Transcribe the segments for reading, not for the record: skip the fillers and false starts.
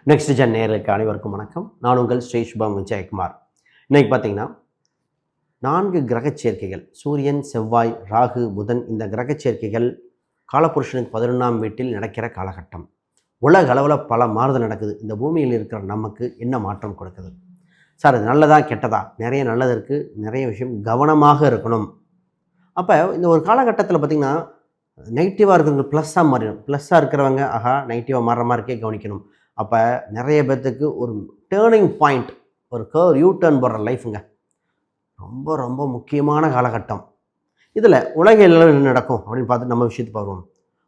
Next gen நேயர்களுக்கு அனைவருக்கும் வணக்கம். நான் உங்கள் ஸ்ரீ சுபம் விஜயகுமார். இன்றைக்கி பார்த்தீங்கன்னா 4 கிரகச் சேர்க்கைகள் சூரியன், செவ்வாய், ராகு, புதன் இந்த கிரகச் சேர்க்கைகள் காலபுருஷனுக்கு 11ஆம் வீட்டில் நடக்கிற காலகட்டம். உலக அளவில் பல மாறுதல் நடக்குது. இந்த பூமியில் இருக்கிற நமக்கு என்ன மாற்றம் கொடுக்குது சார்? இது நல்லதா கெட்டதா? நிறைய நல்லது இருக்குது, நிறைய விஷயம் கவனமாக இருக்கணும். அப்போ இந்த ஒரு காலகட்டத்தில் பார்த்திங்கன்னா நெகட்டிவாக இருக்கிறவங்க ப்ளஸ்ஸாக மாறிடும். ப்ளஸ்ஸாக இருக்கிறவங்க நெகட்டிவாக மாறுற மாதிரிக்கே கவனிக்கணும். அப்போ நிறைய பேர்த்துக்கு ஒரு டேர்னிங் பாயிண்ட், ஒரு கர்வ், யூ டர்ன் போடுற லைஃபுங்க ரொம்ப ரொம்ப முக்கியமான காலகட்டம். இதில் உலக அளவில் என்ன நடக்கும் அப்படின்னு பார்த்து நம்ம விஷயத்துக்கு வருவோம்.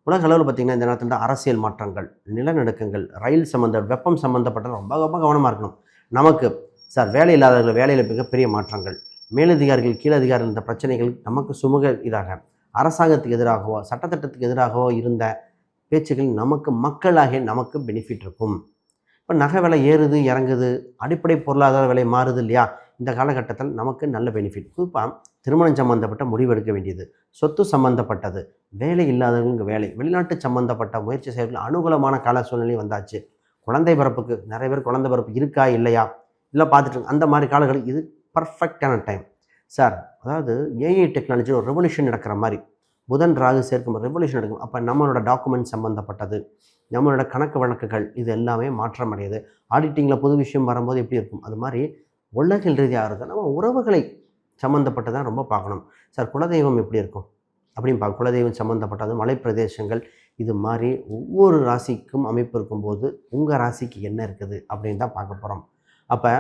உலக அளவில் பார்த்திங்கன்னா இந்த நேரத்தில் அரசியல் மாற்றங்கள், நிலநடுக்கங்கள், ரயில் வெப்பம் சம்மந்தப்பட்ட ரொம்ப ரொம்ப கவனமாக இருக்கணும். நமக்கு சார் வேலை இல்லாதவர்கள் வேலையில் மிகப்பெரிய மாற்றங்கள், மேலதிகாரிகள் கீழதிகாரிகள் இந்த பிரச்சனைகள் நமக்கு சுமூக இதாக, அரசாங்கத்துக்கு எதிராகவோ சட்டத்திட்டத்துக்கு எதிராகவோ இருந்த பேச்சுகள் நமக்கு மக்களாகிய நமக்கு பெனிஃபிட் இருக்கும். இப்போ நகை விலை ஏறுது இறங்குது, அடிப்படை பொருளாதார விலை மாறுது இல்லையா? இந்த காலகட்டத்தில் நமக்கு நல்ல பெனிஃபிட். குறிப்பாக திருமணம் சம்மந்தப்பட்ட முடிவு எடுக்க வேண்டியது, சொத்து சம்மந்தப்பட்டது, வேலை இல்லாதவங்க வேலை, வெளிநாட்டு சம்மந்தப்பட்ட முயற்சி செய்வர்கள் அனுகூலமான கால சூழ்நிலை வந்தாச்சு. குழந்தை பிறப்புக்கு நிறைய பேர் குழந்தை பிறப்பு இருக்கா இல்லையா இல்லை பார்த்துட்டு அந்த மாதிரி காலங்கள் இது பர்ஃபெக்டான டைம் சார். அதாவது ஏஐ டெக்னாலஜி ஒரு ரெவல்யூஷன் நடக்கிற மாதிரி புதன் ராகு சேர்க்கும் ரெவல்யூஷன் நடக்கும். அப்போ நம்மளோட டாக்குமெண்ட் சம்மந்தப்பட்டது, நம்மளோட கணக்கு வழக்குகள் இது எல்லாமே மாற்றம் அடையுது. ஆடிட்டிங்கில் புது விஷயம் வரும்போது எப்படி இருக்கும் அது மாதிரி உலகில் ரீதியாக இருக்குது. நம்ம உறவுகளை சம்மந்தப்பட்டதான் ரொம்ப பார்க்கணும் சார். குலதெய்வம் எப்படி இருக்கும் அப்படின்னு குலதெய்வம் சம்மந்தப்பட்டது, மலை பிரதேசங்கள் இது மாதிரி ஒவ்வொரு ராசிக்கும் அமைப்பு இருக்கும்போது உங்கள் ராசிக்கு என்ன இருக்குது அப்படின்னு தான் பார்க்க போகிறோம். அப்போ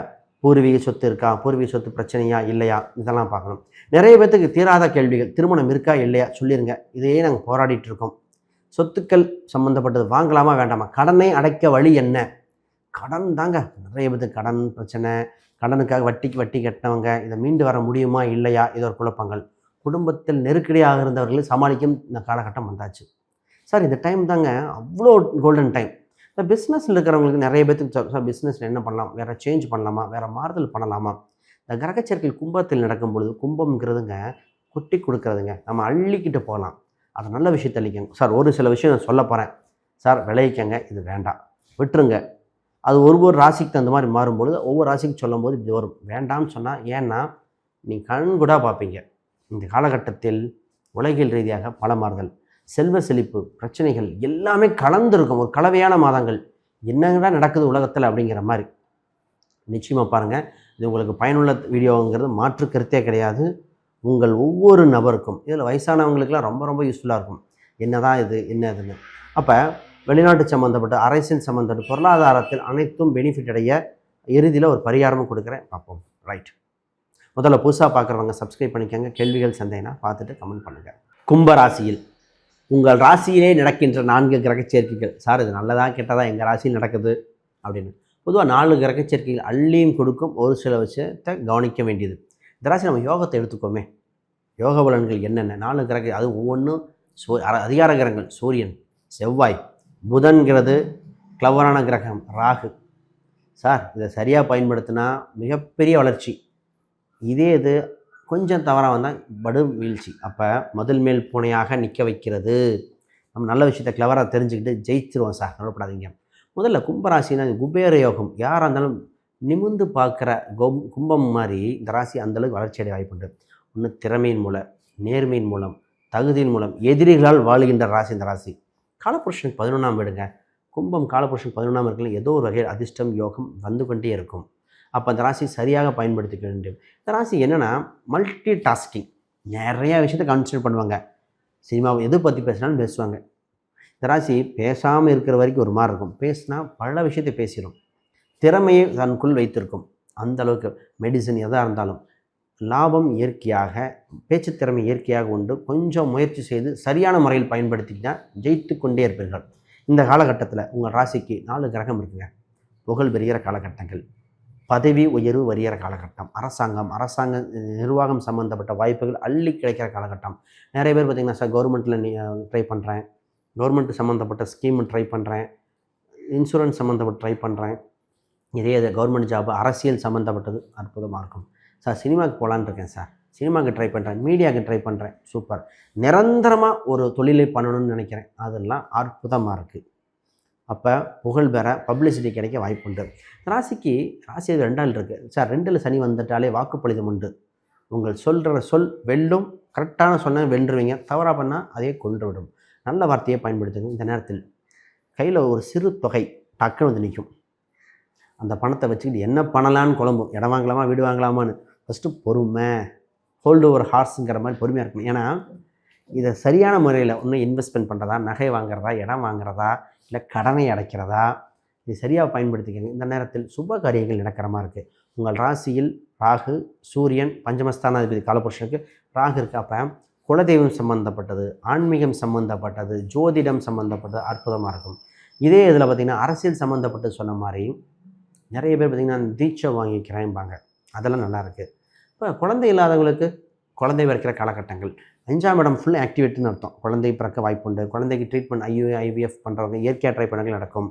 பூர்வீக சொத்து இருக்கா, பூர்வீக சொத்து பிரச்சனையா இல்லையா இதெல்லாம் பார்க்கணும். நிறைய பேர்த்துக்கு தீராத கேள்விகள், திருமணம் இருக்கா இல்லையா சொல்லிடுங்க, இதையே நாங்கள் போராடிட்டு இருக்கோம். சொத்துக்கள் சம்மந்தப்பட்டது வாங்கலாமா வேண்டாமா, கடனை அடைக்க வழி என்ன? கடன் தாங்க நிறைய பேர்த்துக்கு கடன் பிரச்சனை, கடனுக்காக வட்டி கட்டினவங்க இதை மீண்டு வர முடியுமா இல்லையா, இது ஒரு குழப்பங்கள். குடும்பத்தில் நெருக்கடியாக இருந்தவர்களை சமாளிக்கும் இந்த காலகட்டம் வந்தாச்சு சார். இந்த டைம் தாங்க அவ்வளோ கோல்டன் டைம். இந்த பிஸ்னஸில் இருக்கிறவங்களுக்கு நிறைய பேர்த்துக்கு சார் பிஸ்னஸில் என்ன பண்ணலாம், வேறு சேஞ்ச் பண்ணலாமா, வேறு மாறுதல் பண்ணலாமா? இந்த கிரகச்சேர்க்கையில் கும்பத்தில் நடக்கும் பொழுது கும்பம்ங்கிறதுங்க கொட்டி கொடுக்குறதுங்க, நம்ம அள்ளிக்கிட்டு போகலாம். அது நல்ல விஷயத்தை அள்ளிக்கங்க சார். ஒரு சில விஷயம் நான் சொல்ல போகிறேன் சார், விளைவிக்கங்க, இது வேண்டாம் விட்டுருங்க. அது ஒவ்வொரு ராசிக்கு தகுந்த மாதிரி மாறும்பொழுது ஒவ்வொரு ராசிக்கு சொல்லும்போது இப்படி வரும். வேண்டாம்னு சொன்னால் ஏன்னா நீங்கள் கண்கூடாக பார்ப்பீங்க. இந்த காலகட்டத்தில் உலகில் ரீதியாக பல மாறுதல், செல்வ செழிப்பு, பிரச்சனைகள் எல்லாமே கலந்துருக்கும். ஒரு கலவையான மாதங்கள். என்னங்கடா நடக்குது உலகத்தில் அப்படிங்கிற மாதிரி நிச்சயமாக பாருங்கள். இது உங்களுக்கு பயனுள்ள வீடியோங்கிறது மாற்று கருத்தே கிடையாது. உங்கள் ஒவ்வொரு நபருக்கும் இதில் வயசானவங்களுக்கெல்லாம் ரொம்ப ரொம்ப யூஸ்ஃபுல்லாக இருக்கும். என்னதான் இது என்ன இதுன்னு. அப்போ வெளிநாட்டு சம்மந்தப்பட்ட, அரசியல் சம்மந்தப்பட்ட, பொருளாதாரத்தில் அனைத்தும் பெனிஃபிட் அடைய இறுதியில் ஒரு பரிகாரமும் கொடுக்குறேன், பார்ப்போம். ரைட், முதல்ல புதுசாக பார்க்குறவங்க சப்ஸ்கிரைப் பண்ணிக்கோங்க. கேள்விகள் சந்தேகம்னா பார்த்துட்டு கமெண்ட் பண்ணுங்கள். கும்ப ராசியில் உங்கள் ராசியிலே நடக்கின்ற 4 கிரகச் சேர்க்கைகள் சார், இது நல்லதா கெட்டதா எங்கள் ராசியில் நடக்குது அப்படின்னு. பொதுவாக 4 கிரகச் சேர்க்கைகள் அள்ளியும் கொடுக்கும். ஒரு சில விஷயத்தை கவனிக்க வேண்டியது. இந்த ராசி நம்ம யோகத்தை எடுத்துக்கோமே, யோக பலன்கள் என்னென்ன 4 கிரக, அது ஒவ்வொன்றும் அதிகார கிரகங்கள் சூரியன், செவ்வாய், புதன்கிறது கிளவரான கிரகம், ராகு. சார் இதை சரியாக பயன்படுத்தினா மிகப்பெரிய வளர்ச்சி. இதே இது கொஞ்சம் தவறாக வந்தால் படு வீழ்ச்சி. அப்போ முதல் மேல் பூனையாக நிற்க வைக்கிறது. நம்ம நல்ல விஷயத்தை கிளவராக தெரிஞ்சுக்கிட்டு ஜெயிச்சிருவோம் சார், கவலைப்படாதீங்க. முதல்ல கும்பராசினா குபேர யோகம். யாராக இருந்தாலும் நிமிர்ந்து பார்க்குற கும்பம் மாதிரி இந்த ராசி அந்தளவுக்கு வளர்ச்சி அடைய வாய்ப்புண்டு. ஒன்று திறமையின் மூலம், நேர்மையின் மூலம், தகுதியின் மூலம் எதிரிகளால் வாழுகின்ற ராசி இந்த ராசி. காலபுருஷனுக்கு 11ஆம் வீடுங்க. கும்பம் காலபுருஷன் 11ஆம் இடத்துல ஏதோ ஒரு வகையில் அதிர்ஷ்டம் யோகம் வந்து கொண்டே இருக்கும். அப்போ அந்த ராசி சரியாக பயன்படுத்திக்க வேண்டும். இந்த ராசி என்னென்னா மல்டி டாஸ்கிங், நிறையா விஷயத்தை கன்சிடர் பண்ணுவாங்க. சினிமாவை எது பற்றி பேசினாலும் பேசுவாங்க. இந்த ராசி பேசாமல் இருக்கிற வரைக்கும் ஒரு மாதிரி இருக்கும், பேசினா பல விஷயத்தை பேசிடும். திறமையை தனக்குள் வைத்திருக்கும். அந்த அளவுக்கு மெடிசன் எதாக இருந்தாலும் லாபம் இயற்கையாக, பேச்சு திறமை இயற்கையாக உண்டு. கொஞ்சம் முயற்சி செய்து சரியான முறையில் பயன்படுத்திக்கிட்டால் ஜெயித்து கொண்டே இருப்பீர்கள். இந்த காலகட்டத்தில் உங்கள் ராசிக்கு 4 கிரகம் இருக்குங்க. புகழ் பெறுகிற காலகட்டங்கள், பதவி உயர்வு வருகிற காலகட்டம், அரசாங்க நிர்வாகம் சம்மந்தப்பட்ட வாய்ப்புகள் அள்ளி கிடைக்கிற காலகட்டம். நிறைய பேர் பார்த்திங்கன்னா சார் கவர்மெண்ட்டில் ட்ரை பண்ணுறேன், கவர்மெண்ட் சம்மந்தப்பட்ட ஸ்கீம் ட்ரை பண்ணுறேன், இன்சூரன்ஸ் சம்மந்தப்பட்ட ட்ரை பண்ணுறேன், இதே கவர்மெண்ட் ஜாப், அரசியல் சம்மந்தப்பட்டது அற்புதமாக இருக்கும் சார். சினிமாவுக்கு போகலான்னு இருக்கேன் சார், சினிமாவுக்கு ட்ரை பண்ணுறேன், மீடியாவுக்கு ட்ரை பண்ணுறேன், சூப்பர். நிரந்தரமாக ஒரு தொழிலை பண்ணணும்னு நினைக்கிறேன், அதெல்லாம் அற்புதமாக இருக்குது. அப்போ புகழ் பெற பப்ளிசிட்டி கிடைக்க வாய்ப்புண்டு. ராசிக்கு ராசி 2 இருக்குது சார். 2ல் சனி வந்துட்டாலே வாக்குப்பளிதம் உண்டு. உங்கள் சொல்கிற சொல் வெல்லும். கரெக்டான சொன்ன வென்றுவீங்க. தவறாக பண்ணால் அதே கொன்று விடும். நல்ல வார்த்தையை பயன்படுத்துங்க. இந்த நேரத்தில் கையில் ஒரு சிறு தொகை டக்குன்னு வந்து நிற்கும். அந்த பணத்தை வச்சுக்கிட்டு என்ன பண்ணலான்னு குழம்பும். இடம் வாங்கலாமா வீடு வாங்கலாமான்னு. ஃபஸ்ட்டு பொறுமை, ஹோல்டு ஓவர் ஹார்ஸுங்கிற மாதிரி பொறுமையாக இருக்கணும். ஏன்னா இதை சரியான முறையில் இன்னும் இன்வெஸ்ட்மெண்ட் பண்ணுறதா, நகை வாங்குறதா, இடம் வாங்குறதா, இல்லை கடனை அடைக்கிறதா, இது சரியாக பயன்படுத்திக்கங்க. இந்த நேரத்தில் சுப காரியங்கள் நடக்கிற மாதிரி இருக்குது. உங்கள் ராசியில் ராகு, சூரியன், பஞ்சமஸ்தானாதிபதி காலபுருஷனுக்கு ராகு இருக்குது. அப்போ குலதெய்வம் சம்மந்தப்பட்டது, ஆன்மீகம் சம்மந்தப்பட்டது, ஜோதிடம் சம்மந்தப்பட்டது அற்புதமாக இருக்கும். இதே இதில் பார்த்திங்கன்னா அரசியல் சம்மந்தப்பட்டது சொன்ன மாதிரி நிறைய பேர் பார்த்திங்கன்னா தீட்சை வாங்கிக்கிறேன்பாங்க. அதெல்லாம் நல்லாயிருக்கு. இப்போ குழந்தை இல்லாதவங்களுக்கு குழந்தை பிறக்கிற காலகட்டங்கள். 5ஆம் இடம் ஃபுல் ஆக்டிவேட்டுன்னு அர்த்தம். குழந்தை பிறக்க வாய்ப்புண்டு. குழந்தைக்கு ட்ரீட்மெண்ட் IVF பண்ணுறவங்க இயற்கையாக ட்ரை பண்ணங்கள் நடக்கும்.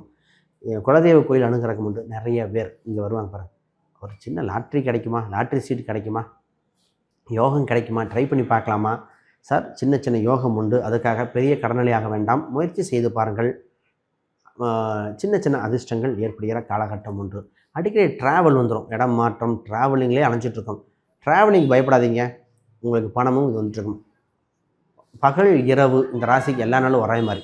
குலதெய்வ கோயில் அணுகிறகம் உண்டு. நிறைய பேர் இங்கே வருவாங்க பாருங்கள். ஒரு சின்ன லாட்ரி கிடைக்குமா, லாட்ரி சீட் கிடைக்குமா, யோகம் கிடைக்குமா, ட்ரை பண்ணி பார்க்கலாமா சார். சின்ன சின்ன யோகம் உண்டு. அதுக்காக பெரிய கடனாளியாக வேண்டாம், முயற்சி செய்து பாருங்கள். சின்ன சின்ன அதிர்ஷ்டங்கள் ஏற்படுகிற காலகட்டம் உண்டு. அடிக்கடி ட்ராவல் வந்துடும். இடம் மாற்றம், ட்ராவலிங்லேயே அலைஞ்சிட்ருக்கோம். ட்ராவலிங் பயப்படாதீங்க, உங்களுக்கு பணமும் இது வந்துருக்கும். பகல் இரவு இந்த ராசிக்கு எல்லா நாளும் ஒரே மாதிரி.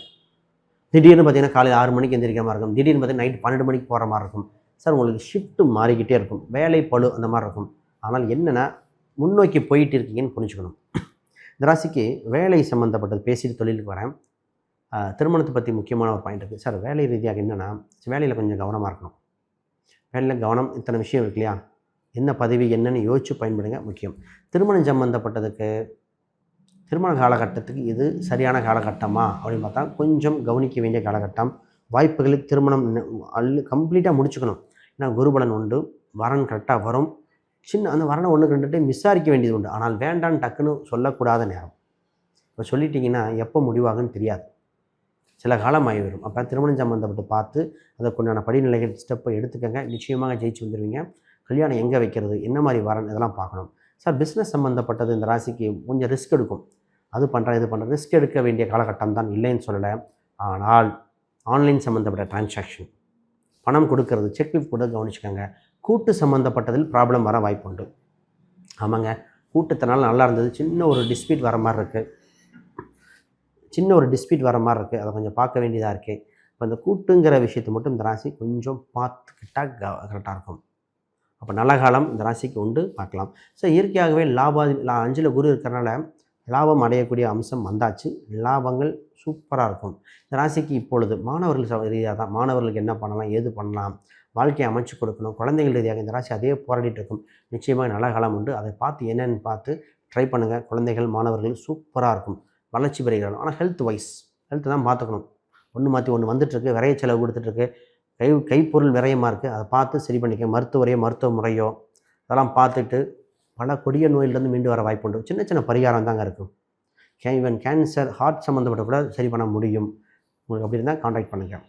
திடீர்னு பார்த்திங்கன்னா காலையில் 6 மணிக்கு எந்திரிக்கிற மாதிரி இருக்கும். திடீர்னு பார்த்தீங்கன்னா நைட் 12 மணிக்கு போகிற மாதிரி இருக்கும். சார் உங்களுக்கு ஷிஃப்ட்டு மாறிக்கிட்டே இருக்கும். வேலை பளு அந்த மாதிரி இருக்கும். ஆனால் என்னென்னா முன்னோக்கி போயிட்டு இருக்கீங்கன்னு புரிஞ்சுக்கணும். இந்த ராசிக்கு வேலை சம்மந்தப்பட்டது பேசிட்டு தொழிலுக்கு வரேன். திருமணத்தை பற்றி முக்கியமான ஒரு பாயிண்ட் இருக்குது சார். வேலை ரீதியாக என்னென்னா வேலையில் கொஞ்சம் கவனமாக இருக்கணும். வேலையில் கவனம், இத்தனை விஷயம் இருக்கு இல்லையா, என்ன பதவி என்னன்னு யோசித்து பயன்படுங்க முக்கியம். திருமணம் சம்மந்தப்பட்டதுக்கு திருமண காலகட்டத்துக்கு இது சரியான காலகட்டமா அப்படின்னு பார்த்தா கொஞ்சம் கவனிக்க வேண்டிய காலகட்டம். வாய்ப்புகளுக்கு திருமணம் கம்ப்ளீட்டாக முடிச்சுக்கணும். ஏன்னா குருபலன் உண்டு, வரன் கரெக்டாக வரும். சின்ன அந்த வரனை 1-2 டைம் விசாரிக்க வேண்டியது உண்டு. ஆனால் வேண்டான்னு டக்குன்னு சொல்லக்கூடாத நேரம். இப்போ சொல்லிட்டிங்கன்னா எப்போ முடிவாகுன்னு தெரியாது, சில காலம் ஆகி வரும். அப்போ திருமணம் சம்மந்தப்பட்டு பார்த்து அதற்குண்டான படிநிலைகள் ஸ்டெப்பை எடுத்துக்கங்க. நிச்சயமாக ஜெயிச்சு வந்துடுவீங்க. கல்யாணம் எங்கே வைக்கிறது, என்ன மாதிரி வரன், இதெல்லாம் பார்க்கணும். சார் பிஸ்னஸ் சம்மந்தப்பட்டது இந்த ராசிக்கு கொஞ்சம் ரிஸ்க் எடுக்கும். அது பண்ணுறேன் இது பண்ணுறேன், ரிஸ்க் எடுக்க வேண்டிய காலகட்டம் தான், இல்லைன்னு சொல்லலை. ஆனால் ஆன்லைன் சம்மந்தப்பட்ட டிரான்சாக்ஷன், பணம் கொடுக்கறது, செக் புக் கூட கவனிச்சுக்கோங்க. கூட்டு சம்மந்தப்பட்டதில் ப்ராப்ளம் வர வாய்ப்பு உண்டு. ஆமாங்க, கூட்டத்தினால நல்லா இருந்தது, சின்ன ஒரு டிஸ்பியூட் வர மாதிரி இருக்குது. அதை கொஞ்சம் பார்க்க வேண்டியதாக இருக்குது. இப்போ இந்த கூட்டுங்கிற விஷயத்தை மட்டும் இந்த ராசி கொஞ்சம் பார்த்துக்கிட்டால் கரெக்டாக இருக்கும். அப்போ நல்ல காலம் இந்த ராசிக்கு உண்டு, பார்க்கலாம். ஸோ இயற்கையாகவே 5ல் குரு இருக்கிறனால லாபம் அடையக்கூடிய அம்சம் வந்தாச்சு. லாபங்கள் சூப்பராக இருக்கும் இந்த ராசிக்கு. இப்பொழுது மாணவர்கள் ரீதியாக தான், மாணவர்களுக்கு என்ன பண்ணலாம், ஏது பண்ணலாம், வாழ்க்கையை அமைச்சு கொடுக்கணும். குழந்தைகள் ரீதியாக இந்த ராசி அதே போராடிட்டு இருக்கும். நிச்சயமாக நல்ல காலம் உண்டு. அதை பார்த்து என்னென்னு பார்த்து ட்ரை பண்ணுங்கள். குழந்தைகள் மாணவர்கள் சூப்பராக இருக்கும், வளர்ச்சி பெறுகிறார்கள். ஆனால் ஹெல்த்து தான் பார்த்துக்கணும். ஒன்று மாற்றி ஒன்று வந்துட்டுருக்கு, விரைய செலவு கொடுத்துட்ருக்கு, கைப்பொருள் விரயமாக இருக்குது. அதை பார்த்து சரி பண்ணிக்க. மருத்துவ முறையோ அதெல்லாம் பார்த்துட்டு பல கொடிய நோயிலிருந்து மீண்டு வர வாய்ப்புண்டு. சின்ன சின்ன பரிகாரம் தாங்க இருக்கும். ஈவன் கேன்சர், ஹார்ட் சம்மந்தப்பட்ட கூட சரி பண்ண முடியும். உங்களுக்கு அப்படி இருந்தால் கான்டாக்ட் பண்ணுங்கள்.